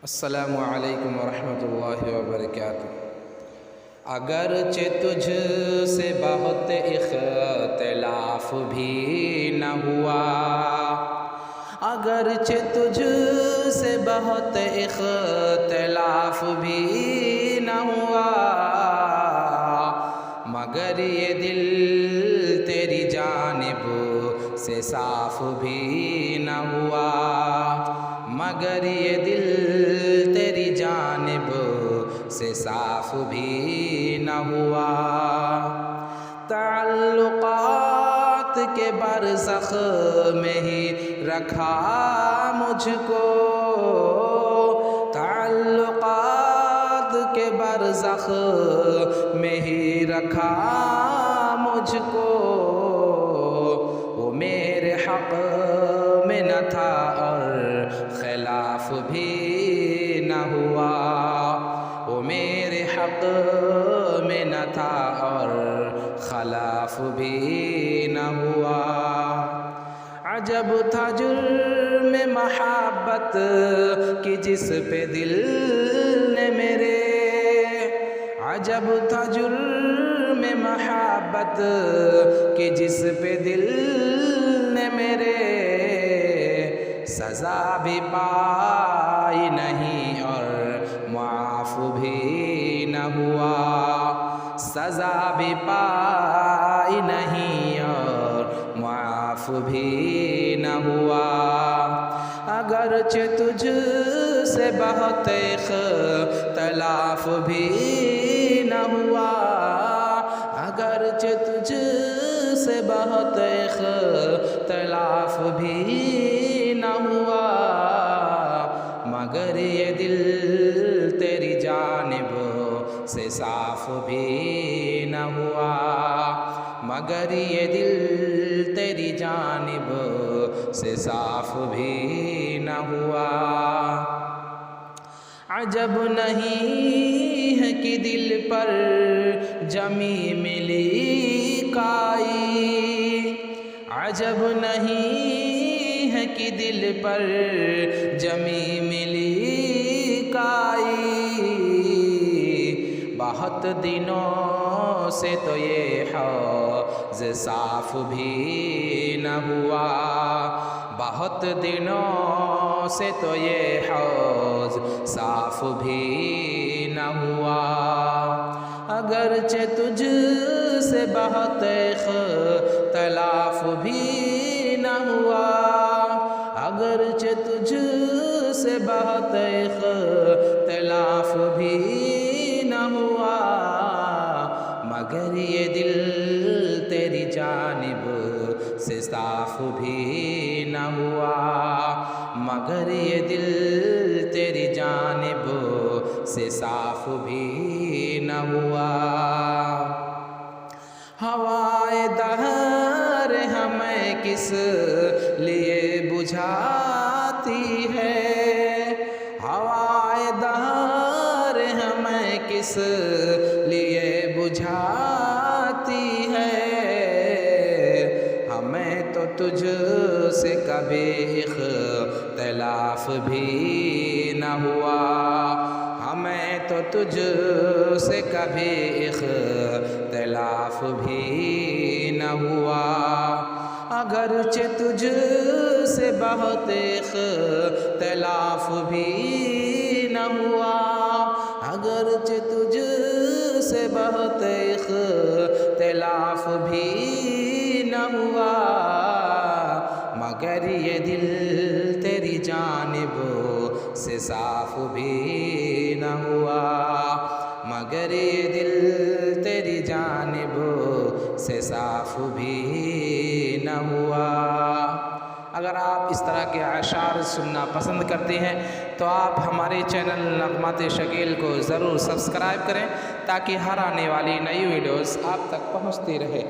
السلام علیکم ورحمۃ اللہ وبرکاتہ۔ اگرچہ تجھ سے بہت اختلاف بھی نہ ہوا، اگرچہ تجھ سے بہت اختلاف بھی نہ ہوا، مگر یہ دل تیری جانب سے صاف بھی نہ ہوا، مگر یہ دل تیری جانب سے صاف بھی نہ ہوا۔ تعلقات کے برزخ میں ہی رکھا مجھ کو، تعلقات کے برزخ میں ہی رکھا مجھ کو، وہ میرے حق میں نہ تھا اور خلاف بھی نہ ہوا، وہ میرے حق میں نہ تھا اور خلاف بھی نہ ہوا۔ عجب تھا جرم محبت کی جس پہ دل نے میرے، عجب تھا جرم محبت کی جس پہ دل نے میرے، سزا بھی پائی نہیں اور معاف بھی نہ ہوا، سزا بھی پائی نہیں اور معاف بھی نہ ہوا۔ اگرچہ تجھ سے بہت اختلاف بھی نہ ہوا، اگرچہ تجھ سے بہت اختلاف بھی نہ ہوا، مگر یہ دل تیری جانب سے صاف بھی نہ ہوا، مگر یہ دل تیری جانب سے صاف بھی نہ ہوا۔ عجب نہیں ہے کہ دل پر جمی ملی کائی، عجب نہیں ہے کہ دل پر جمی ملی کائی، بہت دنوں سے تو یہ حوض صاف بھی نہ ہوا، بہت دنوں سے تو یہ حوض صاف بھی نہ ہوا۔ اگرچہ تجھ سے بہت اختلاف بھی نہ ہوا، اگرچہ تجھ سے بہت اختلاف بھی نہ ہوا، مگر یہ دل تیری جانب سے صاف بھی نہ ہوا، مگر یہ دل تیری جانب سے صاف بھی نہ ہوا۔ ہوائے دہر ہمیں کس لیے بجھاتی ہے، ہوائے دہر ہمیں کس لیے بجھاتی ہے، ہمیں تو تجھ سے کبھی اختلاف بھی نہ ہوا، ہمیں تو تجھ سے کبھی اختلاف بھی نہ ہوا۔ اگرچہ تجھ سے بہت اختلاف بھی نہ ہوا، اگرچہ تجھ سے بہت اختلاف بھی نہ ہوا، مگر یہ دل تیری جانب سے صاف بھی نہ ہوا، مگر یہ دل تیری جانب سے صاف بھی نہ ہوا۔ اگر آپ اس طرح کے اشعار سننا پسند کرتے ہیں تو آپ ہمارے چینل نغمات شکیل کو ضرور سبسکرائب کریں تاکہ ہر آنے والی نئی ویڈیوز آپ تک پہنچتی رہے۔